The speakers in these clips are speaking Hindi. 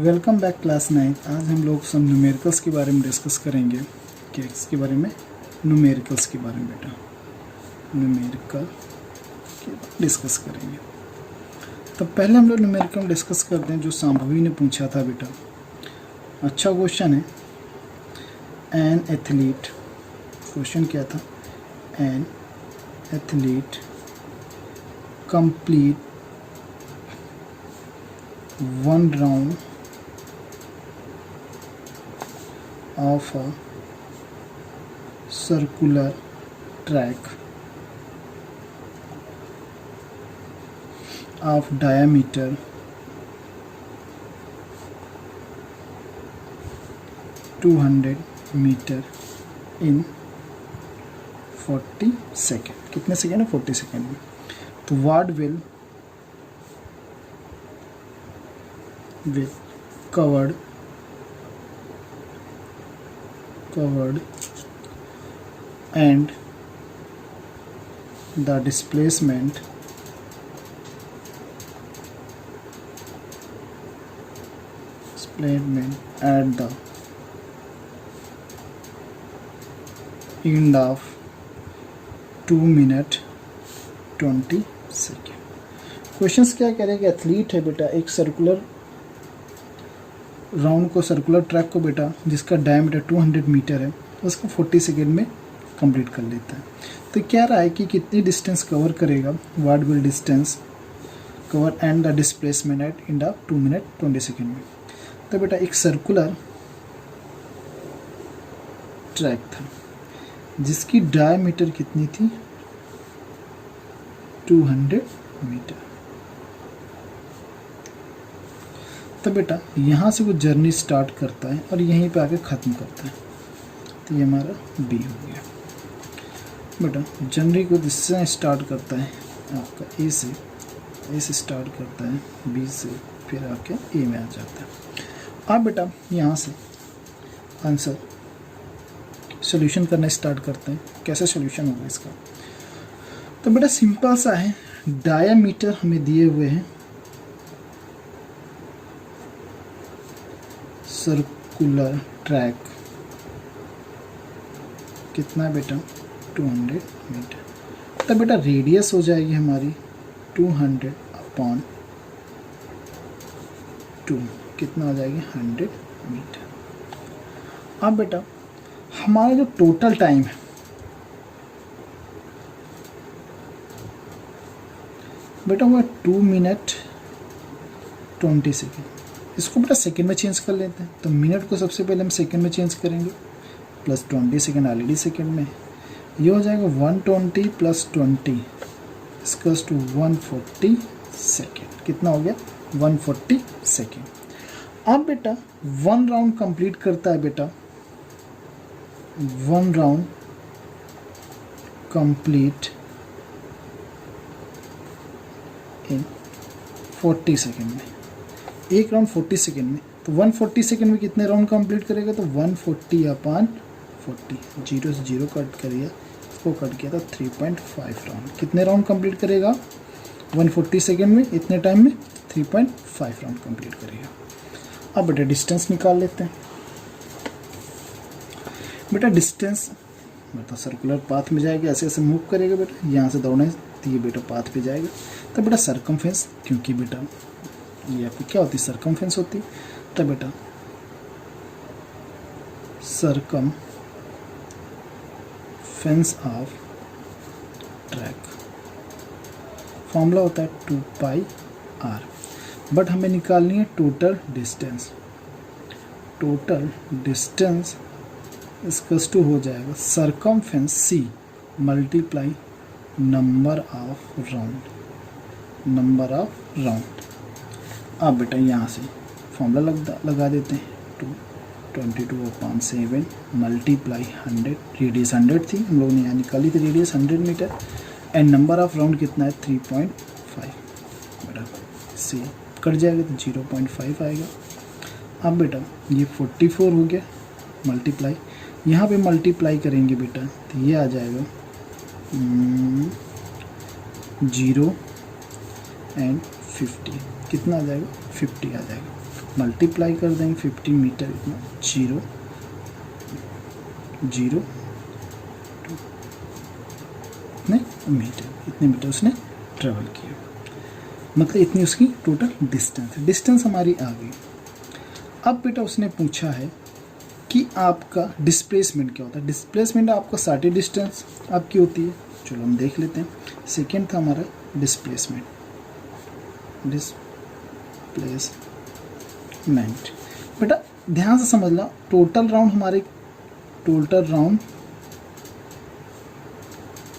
Welcome back class 9। आज हम लोग सब न्यूमेरिकल्स के बारे में डिस्कस करेंगे। किसके बारे में? न्यूमेरिकल्स के बारे में बेटा, न्यूमेरिकल डिस्कस करेंगे। तो पहले हम लोग न्यूमेरिकल डिस्कस करते हैं जो सांभवी ने पूछा था बेटा। अच्छा क्वेश्चन है। एन एथलीट, क्वेश्चन क्या था? An athlete complete one round of a circular track of diameter 200 meter in 40 second. कितने सेकेंड है? 40 सेकेंड में। तो what will covered and the displacement at the end of 2 minutes 20 second. Questions क्या कह रहे हैं कि एथलीट है बेटा, एक सर्कुलर राउंड को, सर्कुलर ट्रैक को बेटा, जिसका डायमीटर 200 मीटर है, उसको 40 सेकेंड में कंप्लीट कर लेता है। तो क्या रहा है कि कितनी डिस्टेंस कवर करेगा? What will distance cover and the displacement eight in the 2 minute 20 second में। तो बेटा एक सर्कुलर ट्रैक था जिसकी डायमीटर कितनी थी? 200 मीटर। तो बेटा यहाँ से वो जर्नी स्टार्ट करता है और यहीं पे आके ख़त्म करता है। तो ये हमारा बी हो गया बेटा। जर्नी को जिससे स्टार्ट करता है आपका ए से स्टार्ट करता है, बी से फिर आके ए में आ जाता है। अब बेटा यहाँ से आंसर सोल्यूशन करना स्टार्ट करते हैं। कैसे सोल्यूशन होगा इसका? तो बेटा सिंपल सा है। डायामीटर हमें दिए हुए हैं सर्कुलर ट्रैक, कितना है बेटा? 200 मीटर। तब बेटा रेडियस हो जाएगी हमारी 200/2, कितना हो जाएगी? 100 मीटर। अब बेटा हमारा जो टोटल टाइम है बेटा वो है 2 मिनट 20 सेकेंड। इसको बेटा सेकेंड में चेंज कर लेते हैं। तो मिनट को सबसे पहले हम सेकेंड में चेंज करेंगे, प्लस 20 सेकेंड ऑलरेडी सेकेंड में। ये हो जाएगा 120 + 20 इक्वल्स टू 140 सेकेंड। कितना हो गया? 140 सेकेंड। अब बेटा 1 राउंड कंप्लीट करता है बेटा, 1 राउंड कंप्लीट इन 40 सेकेंड में। एक राउंड 40 सेकेंड में। तो 140 सेकेंड में कितने राउंड कंप्लीट करेगा? तो 140/40, 0 से 0 कट करिए, इसको कट किया था 3.5 राउंड। कितने राउंड कंप्लीट करेगा 140 सेकेंड में? इतने टाइम में 3.5 राउंड कंप्लीट करेगा। अब बेटा डिस्टेंस निकाल लेते हैं। बेटा डिस्टेंस मतलब सर्कुलर पाथ में जाएगा, ऐसे ऐसे मूव करेगा बेटा, यहाँ से दौड़ने तो ये बेटा पाथ पे जाएगा। तो बेटा सरकमफेरेंस, क्योंकि बेटा ये आपकी क्या होती है? सरकमफेरेंस होती है। तो बेटा सरकमफेरेंस ऑफ ट्रैक फॉर्मूला होता है 2πr। बट हमें निकालनी है total distance. Total distance equals to हो जाएगा circumference c multiply number of round. अब बेटा यहाँ से फॉर्मूला लगा देते हैं। 222/7 मल्टीप्लाई 100, रेडियस 100 थी, हम लोगों ने यहाँ निकाली थी radius 100 metre, and number of round कितना है? 3.5। बेटा से कट जाएगा तो 0.5 आएगा। अब बेटा ये 44 हो गया, मल्टीप्लाई यहाँ पे मल्टीप्लाई करेंगे बेटा तो ये आ जाएगा 0 एंड 50, कितना आ जाएगा? 50 आ जाएगा। मल्टीप्लाई कर देंगे 50 मीटर इतना 0 0 इतने मीटर उसने ट्रेवल किया, मतलब इतनी उसकी टोटल डिस्टेंस है। डिस्टेंस हमारी आ गई। अब बेटा उसने पूछा है कि आपका डिस्प्लेसमेंट क्या होता है। डिस्प्लेसमेंट आपका स्टार्टेड डिस्टेंस आपकी होती है, चलो हम देख लेते हैं। सेकेंड था हमारा डिस्प्लेसमेंट। बेटा ध्यान से समझना, total round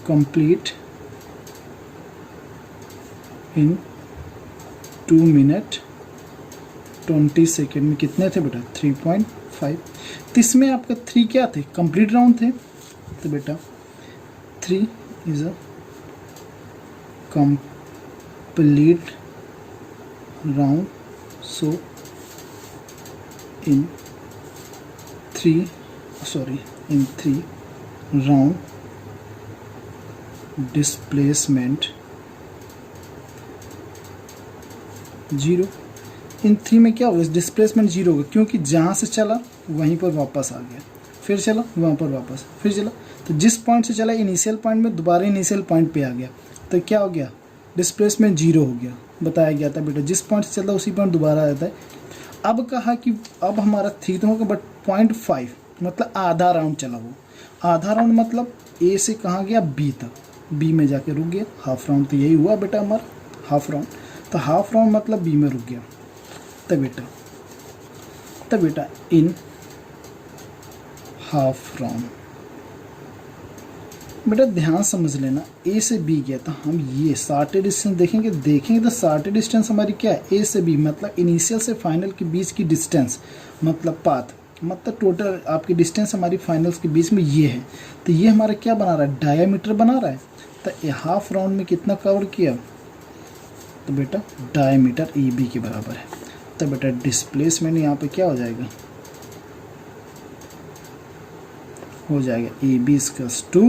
complete in 2 minute 20 second में कितने थे बेटा 3.5। तो इसमें आपका 3 क्या थे, कंप्लीट राउंड थे। तो बेटा 3 is a complete round, so in 3 round displacement 0। इन 3 में क्या होगा, डिस्प्लेसमेंट 0 होगा, क्योंकि जहाँ से चला वहीं पर वापस आ गया, फिर चला वहाँ पर वापस, फिर चला। तो जिस पॉइंट से चला इनिशियल पॉइंट में दोबारा इनिशियल पॉइंट पे आ गया, तो क्या हो गया, डिस्प्लेसमेंट 0 हो गया। बताया गया था बेटा जिस पॉइंट से चलता है उसी पॉइंट दोबारा आ जाता है। अब कहा कि अब हमारा 3 तो होगा, बट 0.5 मतलब आधा राउंड चला। वो आधा राउंड मतलब ए से कहाँ गया, बी तक, बी में जाके रुक गया। हाफ राउंड तो यही हुआ बेटा हमारा हाफ राउंड। तो हाफ राउंड मतलब बी में रुक गया। तब बेटा इन हाफ राउंड, बेटा ध्यान समझ लेना, ए से बी गया था, हम ये शार्टेड डिस्टेंस देखेंगे तो शार्टेड डिस्टेंस हमारी क्या है, ए से बी मतलब इनिशियल से फाइनल के बीच की डिस्टेंस, मतलब पाथ, मतलब टोटल आपकी डिस्टेंस हमारी फाइनल्स के बीच में ये है। तो ये हमारा क्या बना रहा है, डायमीटर बना रहा है। तो हाफ राउंड में कितना कवर किया, तो बेटा डायमीटर ए बी के बराबर है। तो बेटा डिस्प्लेसमेंट यहाँ पे क्या हो जाएगा, A B equals to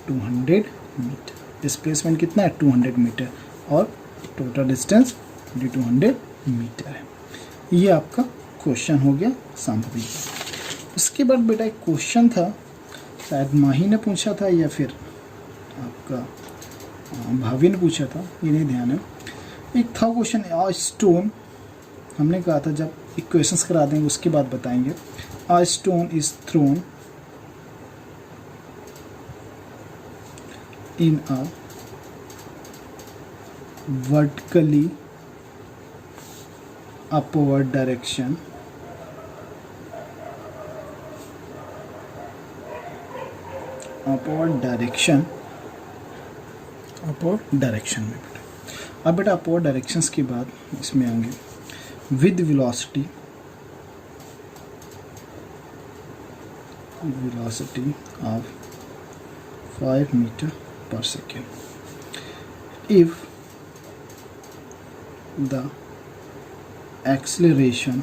200 metre. Displacement कितना है 200 मीटर और टोटल डिस्टेंस 200 मीटर है। ये आपका क्वेश्चन हो गया संभवी। उसके बाद बेटा एक क्वेश्चन था, शायद माही ने पूछा था या फिर आपका भाभी ने पूछा था, ये नहीं ध्यान है। एक था क्वेश्चन, आ स्टोन, हमने कहा था जब इक्वेशंस करा देंगे उसके बाद बताएंगे। A stone is thrown in a vertically upward direction में बेटा। अब बेटा अपवर्ड डायरेक्शंस के बाद इसमें आएंगे with velocity of 5 metre per second. If the acceleration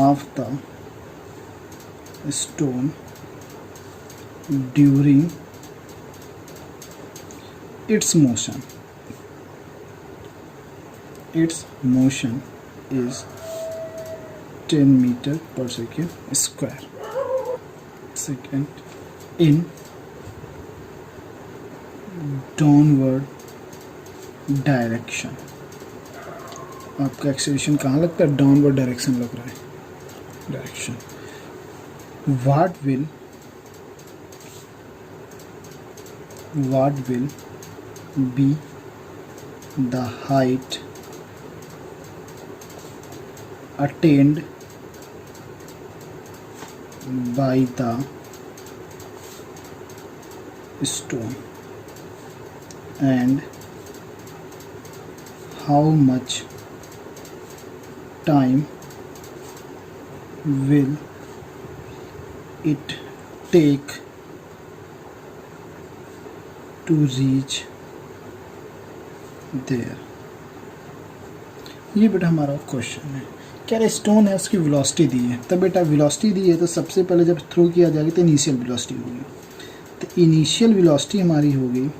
of the stone during its motion is 10 meter per second square in downward direction. आपका एक्सेलरेशन कहाँ लगता है, डाउनवर्ड डायरेक्शन लग रहा है, direction. what will be the height attained by the stone and how much time will it take to reach there। ये बेटा हमारा क्वेश्चन है। क्या स्टोन है, उसकी वेलोसिटी दी है। तब बेटा वेलोसिटी दी है तो सबसे पहले जब थ्रो किया जाएगा तो इनिशियल वेलोसिटी होगी। तो इनिशियल वेलोसिटी हमारी होगी,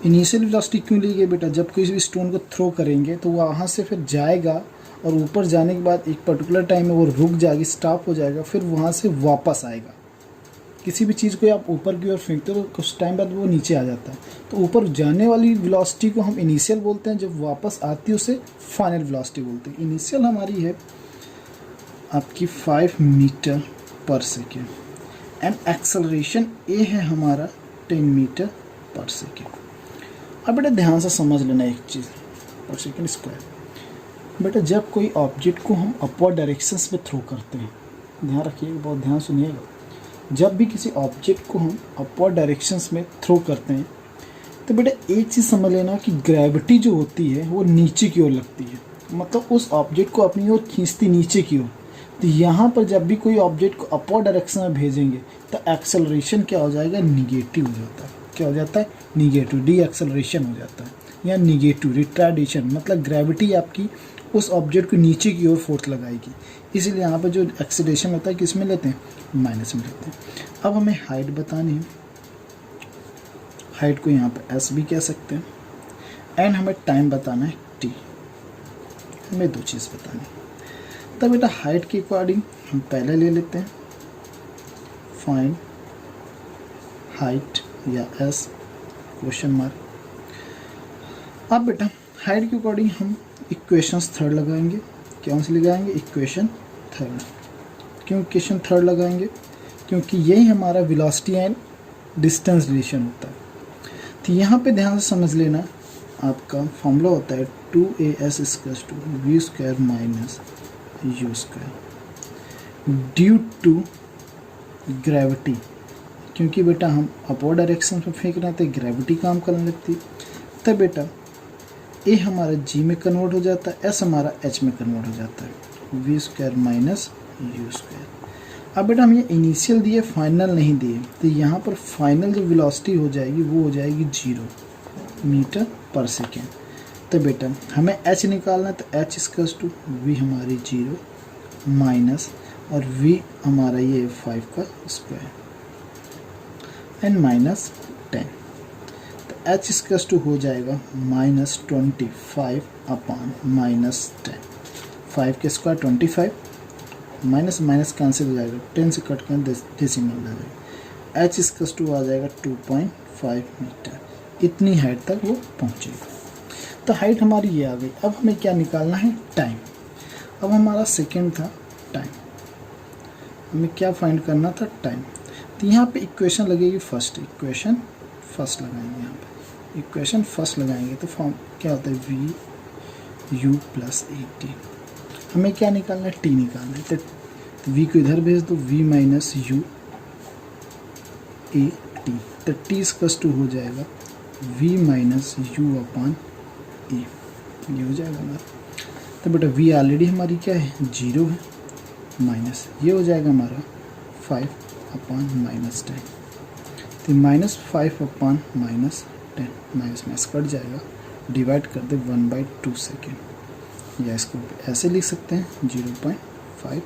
इनिशियल वेलोसिटी क्यों ली गई बेटा? जब किसी भी स्टोन को थ्रो करेंगे तो वहाँ से फिर जाएगा और ऊपर जाने के बाद एक पर्टिकुलर टाइम में वो रुक जाएगी, स्टॉप हो जाएगा, फिर वहाँ से वापस आएगा। किसी भी चीज़ को आप ऊपर की ओर फेंकते हो तो कुछ टाइम बाद वो नीचे आ जाता है। तो ऊपर जाने वाली वेलोसिटी को हम इनिशियल बोलते हैं, जब वापस आती है उसे फाइनल वेलोसिटी बोलते हैं। इनिशियल हमारी है आपकी 5 metre per second and acceleration ए है हमारा 10 मीटर पर सेकेंड। अब बेटा ध्यान से समझ लेना एक चीज़, पर सेकेंड स्क्वायर। बेटा जब कोई ऑब्जेक्ट को हम अपवर्ड डायरेक्शंस में थ्रो करते हैं, ध्यान रखिएगा, बहुत ध्यान सुनिएगा, जब भी किसी ऑब्जेक्ट को हम अपवर्ड डायरेक्शंस में थ्रो करते हैं तो बेटा एक चीज़ समझ लेना कि ग्रेविटी जो होती है वो नीचे की ओर लगती है, मतलब उस ऑब्जेक्ट को अपनी ओर खींचती नीचे की ओर। तो यहाँ पर जब भी कोई ऑब्जेक्ट को अपवर्ड डायरेक्शन में भेजेंगे तो एक्सेलरेशन क्या हो जाएगा? निगेटिव हो जाता है। क्या हो जाता है? निगेटिव, डी एक्सेलरेशन हो जाता है या निगेटिव रिटार्डेशन, मतलब ग्रेविटी आपकी उस ऑब्जेक्ट को नीचे की ओर फोर्स लगाएगी। इसलिए यहाँ पर जो एक्सेलरेशन होता है किस में लेते हैं? माइनस में लेते हैं। अब हमें हाइट बतानी है, हाइट को यहाँ पे एस भी कह सकते हैं, एंड हमें टाइम बताना है टी। हमें दो चीज़ बतानी है। तब बेटा हाइट के अकॉर्डिंग हम पहले ले लेते हैं फाइंड हाइट या एस क्वेश्चन मार्क। अब बेटा हाइट के अकॉर्डिंग हम इक्वेशंस थर्ड लगाएंगे। कौन से लगाएंगे? Equation third. क्यों इक्वेशन थर्ड लगाएंगे? क्योंकि यही हमारा वेलोसिटी एंड डिस्टेंस रिलेशन होता है। तो यहाँ पे ध्यान से समझ लेना, आपका फॉर्मूला होता है 2as = v² minus u² due to gravity. क्योंकि बेटा हम अपवर्ड डायरेक्शन में फेंक रहे थे, ग्रेविटी काम करने लगती है। तब बेटा ए हमारा जी में कन्वर्ट हो जाता है, एस हमारा एच में कन्वर्ट हो जाता है, v² माइनस u²। अब बेटा हम ये इनिशियल दिए, फाइनल नहीं दिए, तो यहाँ पर फाइनल जो वेलोसिटी हो जाएगी वो हो जाएगी 0 मीटर पर सेकेंड। तो बेटा हमें h निकालना है, तो h = v हमारी 0 माइनस और v हमारा ये 5 का स्क्वायर एंड माइनस 10। तो h = हो जाएगा -25 अपॉन -10। 5 के स्क्वायर 25, माइनस माइनस कैंसिल हो जाएगा, 10 से कट कर डेसिमल आ जाएगा। h = आ जाएगा 2.5 मीटर। इतनी हाइट तक वो पहुँचेगा। तो हाइट हमारी ये आ गई। अब हमें क्या निकालना है? टाइम। अब हमारा सेकंड था टाइम, हमें क्या फाइंड करना था? टाइम। तो यहाँ पे इक्वेशन लगेगी फर्स्ट, इक्वेशन फर्स्ट लगाएंगे। यहाँ पे इक्वेशन फर्स्ट लगाएंगे तो फॉर्म क्या होता है? v u + at। हमें क्या निकालना है? टी निकालना है। तो v को इधर भेज दो, v minus u a t। तो t = हो जाएगा v माइनस u अपॉन ए, ये हो जाएगा हमारा। तो बेटा v ऑलरेडी हमारी क्या है? 0 है, माइनस ये हो जाएगा हमारा 5 अपॉन -10। तो -5 अपॉन -10, माइनस माइनस कट जाएगा, डिवाइड कर दे 1/2 सेकेंड, या इसको ऐसे लिख सकते हैं 0.5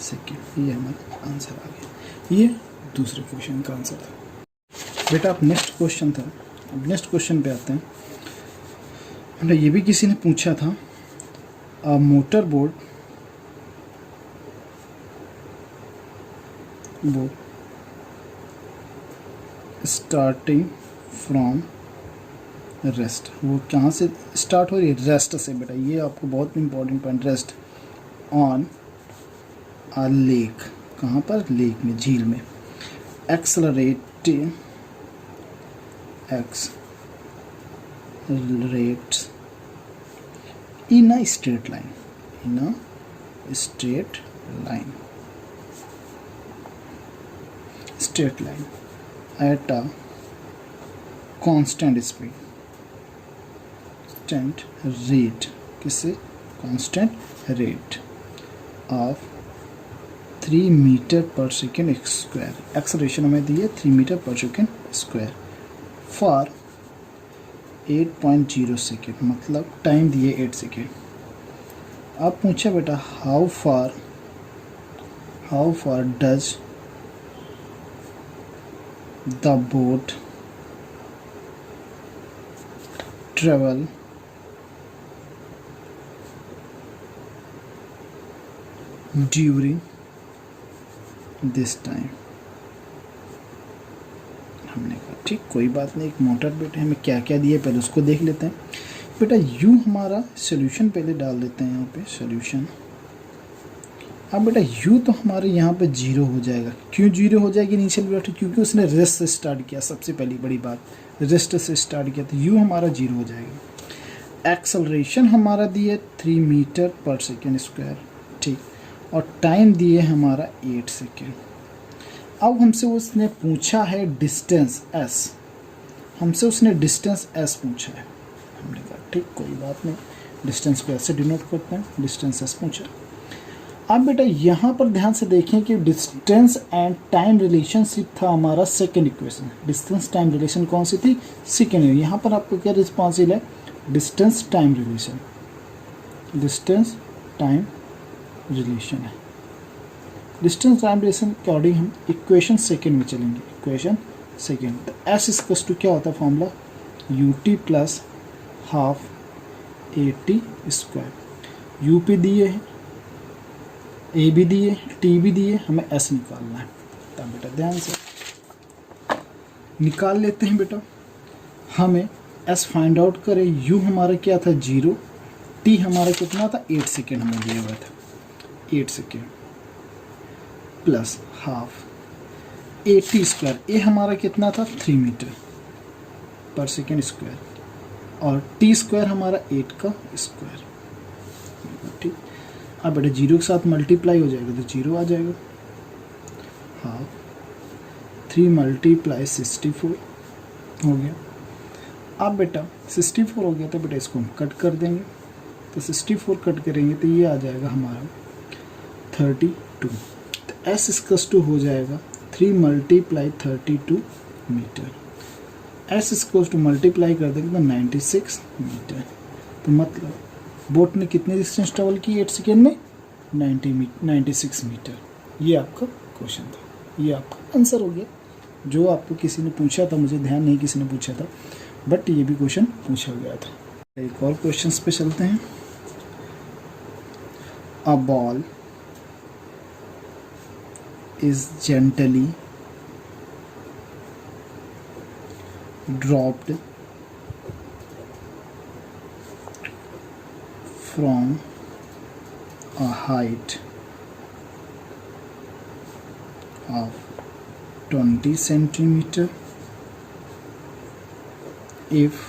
सेकेंड। ये हमारा आंसर आ गया। ये दूसरे क्वेश्चन का आंसर था। बेटा अब नेक्स्ट क्वेश्चन था, अब नेक्स्ट क्वेश्चन पे आते हैं। बेटा ये भी किसी ने पूछा था, a motor boat starting from rest. वो कहाँ से स्टार्ट हो रही है? रेस्ट से। बेटा ये आपको बहुत important point, rest on a lake. कहाँ पर? लेक में, झील में। Accelerates in a straight line, in a straight line, straight line at a constant speed, constant rate. किससे? Constant rate of 3 meter per second square. Acceleration हमें दी है 3 meter per second square for 8.0 second, मतलब टाइम दिए 8 सेकेंड। अब पूछा बेटा how far does the boat travel during this time। हमने कहा ठीक कोई बात नहीं, एक मोटर बेटे हमें क्या क्या दिए पहले उसको देख लेते हैं। बेटा u हमारा सोल्यूशन पहले डाल देते हैं यहाँ पे सोल्यूशन। अब बेटा u तो हमारे यहाँ पे 0 हो जाएगा। क्यों 0 हो जाएगी इनिशियल वेलोसिटी? क्योंकि उसने रेस्ट से स्टार्ट किया, सबसे पहली बड़ी बात रेस्ट से स्टार्ट किया, तो u हमारा 0 हो जाएगा। एक्सेलरेशन हमारा दिए 3 मीटर पर सेकेंड स्क्वायर, ठीक, और टाइम दिए हमारा 8 सेकेंड। अब हमसे उसने पूछा है डिस्टेंस s, हमसे उसने डिस्टेंस s पूछा है। हमने कहा ठीक कोई बात नहीं, डिस्टेंस को ऐसे डिनोट करते हैं, डिस्टेंस s पूछा। अब बेटा यहाँ पर ध्यान से देखें कि डिस्टेंस एंड टाइम रिलेशनशिप था हमारा second equation. Distance time relation कौन सी थी? सेकेंड। यहाँ पर आपको क्या रिस्पॉन्सिबल है? Distance time relation, distance time relation है। डिस्टेंस टाइम रिलेशन के अकॉर्डिंग हम इक्वेशन सेकेंड में चलेंगे। इक्वेशन सेकेंड, तो एस इक्वल्स टू क्या होता है formula? U T plus half A T square. U P दिए है, ए भी दिए, टी भी दिए, हमें एस निकालना है। तो बेटा ध्यान से निकाल लेते हैं बेटा। हमें एस फाइंड आउट करें। यू हमारा क्या था? 0। टी हमारा कितना था? 8 सेकेंड हमें दिया हुआ था, 8 second plus half A T square. A हमारा कितना था? 3 मीटर पर सेकेंड स्क्वायर, और टी स्क्वायर हमारा 8 का स्क्वायर, ठीक। अब बेटा 0 के साथ मल्टीप्लाई हो जाएगा तो 0 आ जाएगा। हाफ 3 मल्टीप्लाई 64 हो गया। अब बेटा 64 हो गया तो बेटा इसको हम कट कर देंगे, तो 64 कट करेंगे तो ये आ जाएगा हमारा 32। तो एस इक्वल्स टू हो जाएगा 3 multiply 32 metre. S equals to multiply कर देंगे तो 96 मीटर। तो मतलब बोट ने कितने डिस्टेंस ट्रेवल की 8 सेकेंड में? 96 मीटर। ये आपका क्वेश्चन था, ये आपका आंसर हो गया। जो आपको किसी ने पूछा था, मुझे ध्यान नहीं किसी ने पूछा था, बट ये भी क्वेश्चन पूछा गया था। एक और क्वेश्चन पे चलते हैं। A ball is gently dropped from a height of 20 centimeter if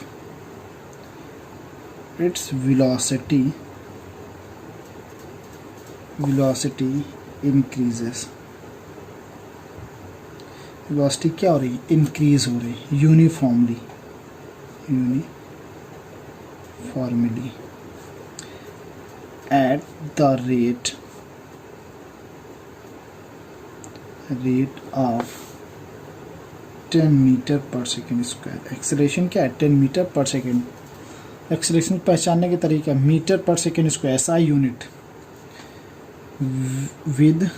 its velocity increases। Velocity क्या हो रही है? इंक्रीज हो रही है uniformly at the rate of 10 metre per second square. Acceleration क्या है? 10 मीटर पर सेकेंड। एक्सेलरेशन पहचानने के तरीका metre per second square, SI unit, with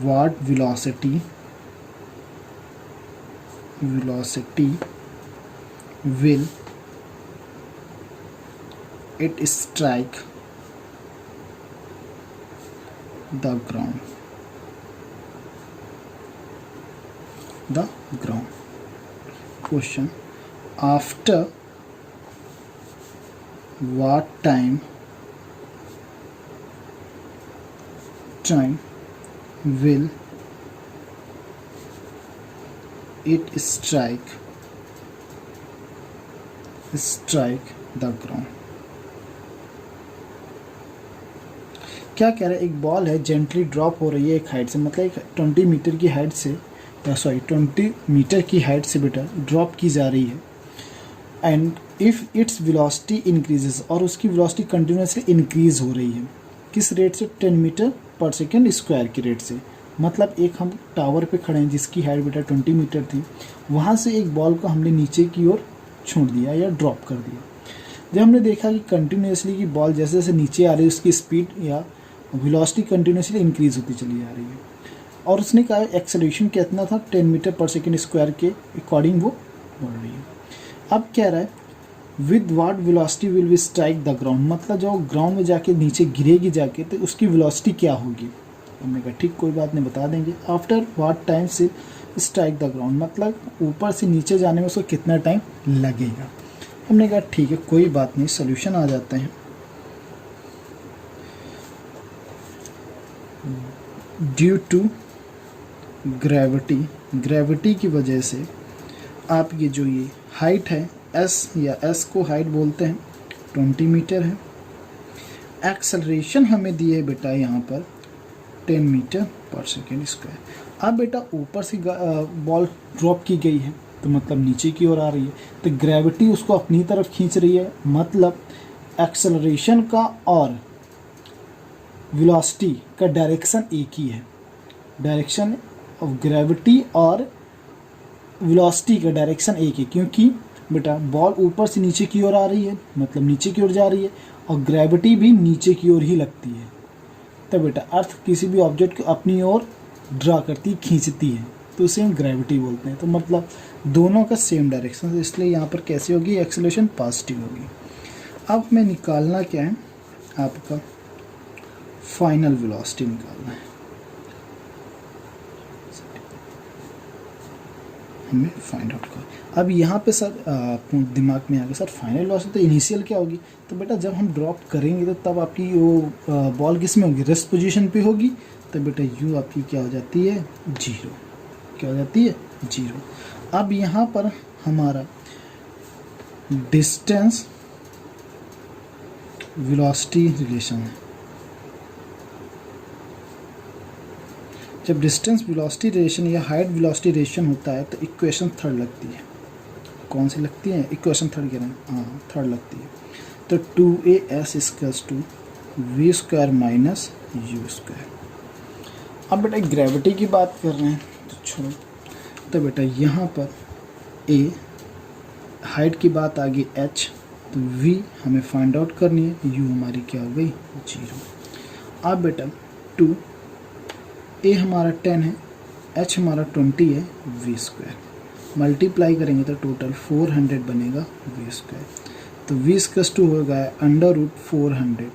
what velocity will it strike the ground? Question: after what time will it strike the ground? क्या कह रहा है? एक बॉल है, जेंटली ड्रॉप हो रही है एक हाइट से, मतलब एक 20 मीटर की हाइट से, 20 मीटर की हाइट से बेटा ड्रॉप की जा रही है। And if its velocity increases, और उसकी वेलोसिटी कंटिन्यूसली इंक्रीज हो रही है। किस रेट से? 10 मीटर पर सेकेंड स्क्वायर की रेट से। मतलब एक हम टावर पे खड़े हैं जिसकी हाइट बेटा 20 मीटर थी, वहाँ से एक बॉल को हमने नीचे की ओर छोड़ दिया या ड्रॉप कर दिया। जब हमने देखा कि कंटिन्यूसली की बॉल जैसे जैसे नीचे आ रही है, उसकी स्पीड या वेलोसिटी कंटिन्यूसली इंक्रीज होती चली आ रही है, और उसने कहा एक्सेलरेशन कितना था? 10 मीटर पर सेकेंड स्क्वायर के अकॉर्डिंग वो बढ़ रही है। अब कह रहा है with what velocity will we strike the ground, मतलब जो ग्राउंड में जाके नीचे गिरेगी जाके तो उसकी वेलोसिटी क्या होगी। हमने कहा ठीक कोई बात नहीं बता देंगे। आफ्टर व्हाट टाइम से स्ट्राइक द ग्राउंड, मतलब ऊपर से नीचे जाने में उसको कितना टाइम लगेगा। हमने कहा ठीक है कोई बात नहीं, सोल्यूशन आ जाते हैं। ड्यू टू ग्रेविटी, ग्रेविटी की वजह से आप ये जो ये हाइट है एस या एस को हाइट बोलते हैं 20 मीटर है। एक्सेलरेशन हमें दिए बेटा यहाँ पर 10 मीटर पर सेकेंड स्क्वायर। अब बेटा ऊपर से बॉल ड्रॉप की गई है तो मतलब नीचे की ओर आ रही है, तो ग्रेविटी उसको अपनी तरफ खींच रही है, मतलब एक्सेलरेशन का और वेलोसिटी का डायरेक्शन एक ही है। डायरेक्शन ऑफ ग्रेविटी और वेलोसिटी का डायरेक्शन एक है, क्योंकि बेटा बॉल ऊपर से नीचे की ओर आ रही है मतलब नीचे की ओर जा रही है और ग्रेविटी भी नीचे की ओर ही लगती है। तो बेटा अर्थ किसी भी ऑब्जेक्ट को अपनी ओर ड्रा करती खींचती है तो उसे हम ग्रेविटी बोलते हैं। तो मतलब दोनों का सेम डायरेक्शन है, इसलिए यहाँ पर कैसे होगी एक्सेलरेशन पॉजिटिव होगी। अब हमें निकालना क्या है, आपका फाइनल वेलोसिटी निकालना है हमें फाइंड आउट कर। अब यहाँ पे सर दिमाग में आ गया सर फाइनल वेलोसिटी तो इनिशियल क्या होगी। तो बेटा जब हम ड्रॉप करेंगे तो तब आपकी वो बॉल किस में होगी, रेस्ट पोजीशन पे होगी। तो बेटा यू आपकी क्या हो जाती है जीरो, क्या हो जाती है जीरो। अब यहाँ पर हमारा डिस्टेंस वेलोसिटी रिलेशन है। जब डिस्टेंस वेलोसिटी रिलेशन या हाइट वेलोसिटी रिलेशन होता है तो इक्वेशन थर्ड लगती है। कौन सी लगती है, इक्वेशन थर्ड कह रहे हैं, हाँ थर्ड लगती है। तो 2as equals to V square minus U square. अब बेटा ग्रेविटी की बात कर रहे हैं तो छोड़ो। तो बेटा यहाँ पर a हाइट की बात आ गई h, तो v हमें फाइंड आउट करनी है, u हमारी क्या हो गई जीरो। अब बेटा 2 a हमारा 10 है, h हमारा 20 है, v स्क्वायर मल्टीप्लाई करेंगे तो टोटल 400 बनेगा v स्क्वायर। तो v स्क्वायर टू होगा अंडर रूट 400।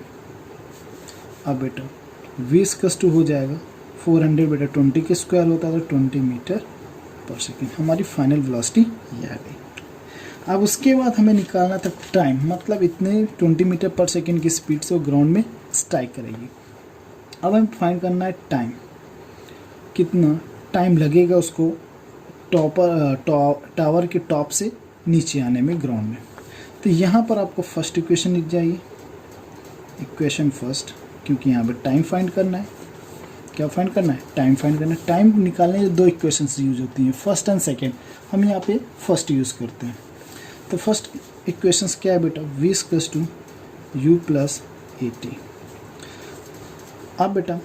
अब बेटा v स्क्वायर टू हो जाएगा 400 बेटा 20 के स्क्वायर होता है तो 20 मीटर पर सेकेंड। हमारी फाइनल वेलोसिटी ये आ गई। अब उसके बाद हमें निकालना था टाइम, मतलब इतने 20 मीटर पर सेकेंड की स्पीड से वो ग्राउंड में स्ट्राइक करेगी। अब हमें फाइंड करना है टाइम, कितना टाइम लगेगा उसको टावर के टॉप से नीचे आने में ग्राउंड में। तो यहाँ पर आपको फर्स्ट इक्वेशन लिख जाइए, इक्वेशन फर्स्ट, क्योंकि यहाँ पे टाइम फाइंड करना है। क्या फाइंड करना है, टाइम फाइंड करना है। टाइम निकालने के दो इक्वेशंस यूज होती हैं, फर्स्ट एंड सेकेंड। हम यहाँ पे फर्स्ट यूज़ करते हैं। तो फर्स्ट इक्वेशंस क्या है बेटा, v equals to u plus 80। अब बेटा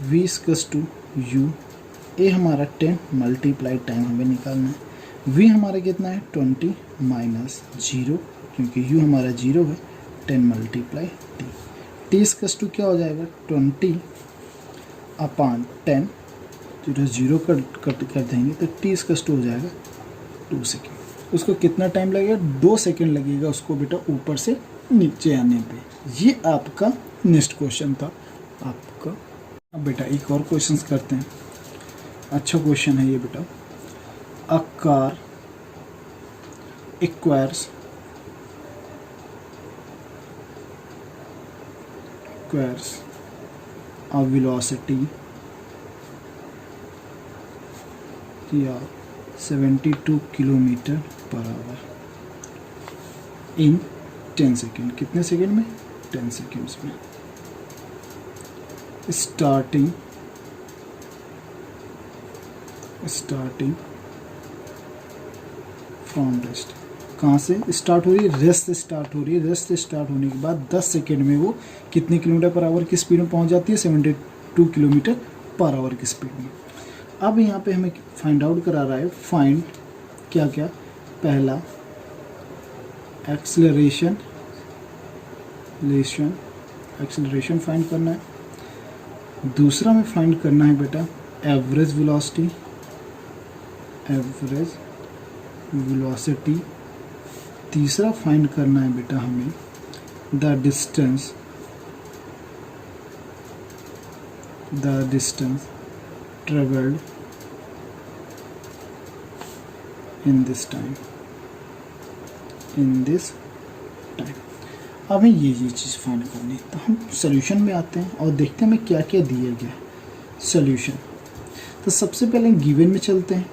v equals to u, a हमारा 10 मल्टीप्लाई टाइम हमें निकालना है। v हमारा कितना है 20 माइनस 0, क्योंकि u हमारा 0 है, 10 multiply t। t equals to क्या हो जाएगा 20 अपॉन 10, तो 0 कट कर देंगे तो t इक्वल्स टू हो जाएगा 2 सेकेंड। उसको कितना टाइम लगेगा, 2 सेकेंड लगेगा उसको बेटा ऊपर से नीचे आने पे। ये आपका नेक्स्ट क्वेश्चन था आपका। अब बेटा एक और क्वेश्चन करते हैं, अच्छा क्वेश्चन है ये बेटा। A car acquires a velocity या 72 किलोमीटर पर आवर इन 10 सेकेंड। कितने सेकेंड में, 10 सेकेंड्स में। Starting from rest. कहाँ से स्टार्ट हो रही है, रेस्ट से स्टार्ट हो रही है। रेस्ट से स्टार्ट होने के बाद 10 सेकेंड में वो कितने किलोमीटर पर आवर की स्पीड में पहुँच जाती है, 72 किलोमीटर पर आवर की स्पीड में। अब यहाँ पे हमें फाइंड आउट करा रहा है, फाइंड क्या क्या, पहला एक्सेलरेशन फाइंड करना है। दूसरा में फाइंड करना है बेटा एवरेज वेलोसिटी तीसरा फाइंड करना है बेटा हमें the distance travelled in this time अब हमें ये चीज़ फाइंड करनी है। तो हम सॉल्यूशन में आते हैं और देखते हैं हमें क्या क्या दिया गया है सॉल्यूशन। तो सबसे पहले गिवन में चलते हैं।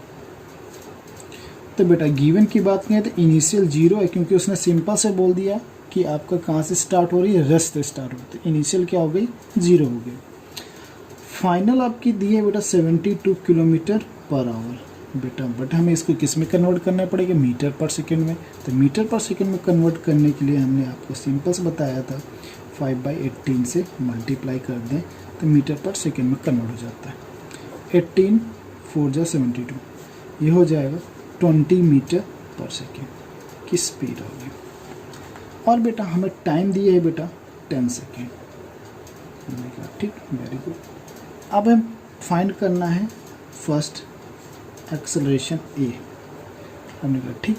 तो बेटा गिवन की बात करें तो इनिशियल 0 है, क्योंकि उसने सिंपल से बोल दिया कि आपका कहाँ से स्टार्ट हो रही है, रस से स्टार्ट होती है। इनिशियल क्या हो गई, 0 हो गई। फाइनल आपकी दी है बेटा 72 किलोमीटर पर आवर बेटा, बट हमें इसको किस में कन्वर्ट करना पड़ेगा, मीटर पर सेकेंड में। तो मीटर पर सेकेंड में कन्वर्ट करने के लिए हमने आपको सिंपल से बताया था 5/18 से मल्टीप्लाई कर दें तो मीटर पर सेकेंड में कन्वर्ट हो जाता है। 18 4 जा 72, ये हो जाएगा 20 मीटर पर सेकेंड की स्पीड होगी। और बेटा हमें टाइम दिया है बेटा 10 सेकेंड। हमने कहा ठीक, वेरी गुड। अब हम फाइंड करना है फर्स्ट एक्सेलरेशन ए। हमने कहा ठीक।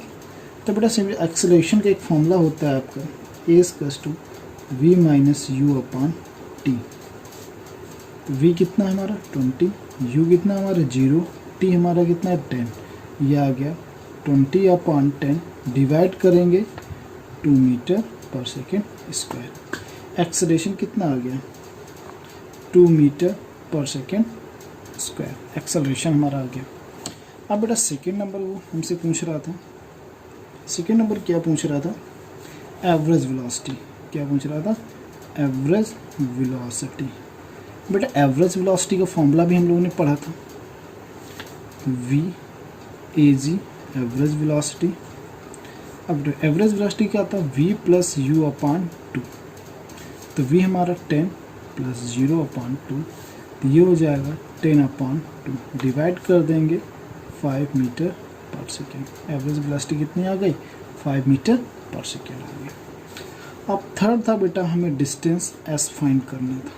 तो बेटा सिंपल एक्सेलरेशन का एक फॉर्मूला होता है आपका a = v-u/t। तो v कितना है हमारा 20, u कितना है हमारा 0, t हमारा कितना है 10। ये आ गया 20/10 डिवाइड करेंगे 2 metre per second square. Acceleration कितना आ गया 2 metre per second square acceleration हमारा आ गया। अब बेटा सेकेंड नंबर वो हमसे पूछ रहा था, सेकेंड नंबर क्या पूछ रहा था, एवरेज वेलोसिटी। क्या पूछ रहा था, एवरेज वेलोसिटी। बेटा एवरेज वेलोसिटी का फॉर्मूला भी हम लोगों ने पढ़ा था, v/a/g एवरेज वेलोसिटी। अब एवरेज वेलोसिटी क्या था, v + u/2। तो v हमारा 10 + 0/2, तो ये हो जाएगा 10/2 डिवाइड कर देंगे 5 metre per second. Average velocity कितनी आ गई, 5 मीटर पर सेकेंड आ गई। अब थर्ड था बेटा हमें डिस्टेंस s फाइंड करना था।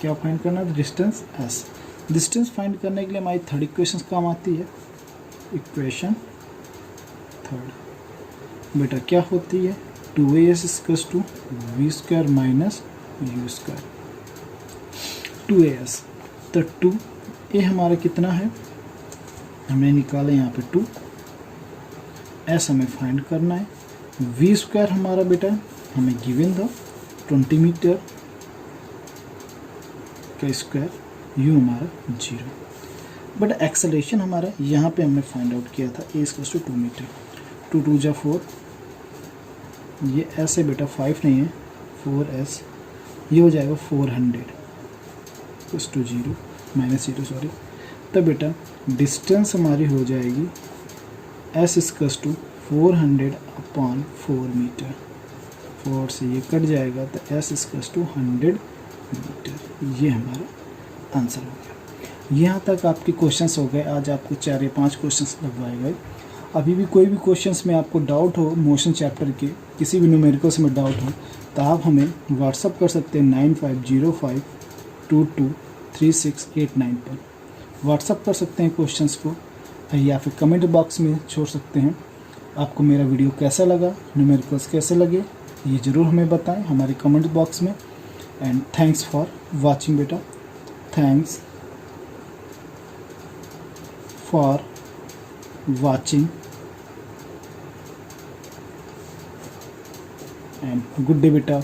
क्या फाइंड करना था, डिस्टेंस s। डिस्टेंस फाइंड करने के लिए हमारी थर्ड इक्वेशन काम आती है, इक्वेशन थर्ड बेटा क्या होती है, 2as = v² - u²। 2as, तो 2a हमारा कितना है, हमने निकाला यहाँ पे 2, s हमें फाइंड करना है। v² हमारा बेटा हमें गिवन था 20 मीटर का स्क्वायर, u हमारा 0। बट एक्सेलरेशन हमारा यहाँ पे हमने फाइंड आउट किया था a = 2 मीटर। 2 2 जा 4, ये s है बेटा 5 नहीं है 4s, ये हो जाएगा 400 = 0 -0 सॉरी। तो बेटा डिस्टेंस हमारी हो जाएगी s = 400/4 मीटर। 4 से ये कट जाएगा तो s = 100 मीटर। ये हमारा आंसर हो गया। यहाँ तक आपके क्वेश्चंस हो गए। आज आपको 4 या 5 क्वेश्चंस लगवाए गए। अभी भी कोई भी क्वेश्चंस में आपको डाउट हो, मोशन चैप्टर के किसी भी न्यूमेरिकल्स में डाउट हो, तो आप हमें व्हाट्सअप कर सकते हैं 9505223689 पर व्हाट्सअप कर सकते हैं क्वेश्चंस को, या फिर कमेंट बॉक्स में छोड़ सकते हैं। आपको मेरा वीडियो कैसा लगा, न्यूमेरिकल्स कैसे लगे, ये ज़रूर हमें बताएं हमारे कमेंट बॉक्स में। एंड थैंक्स फॉर वाचिंग बेटा, thanks for watching and good day बेटा।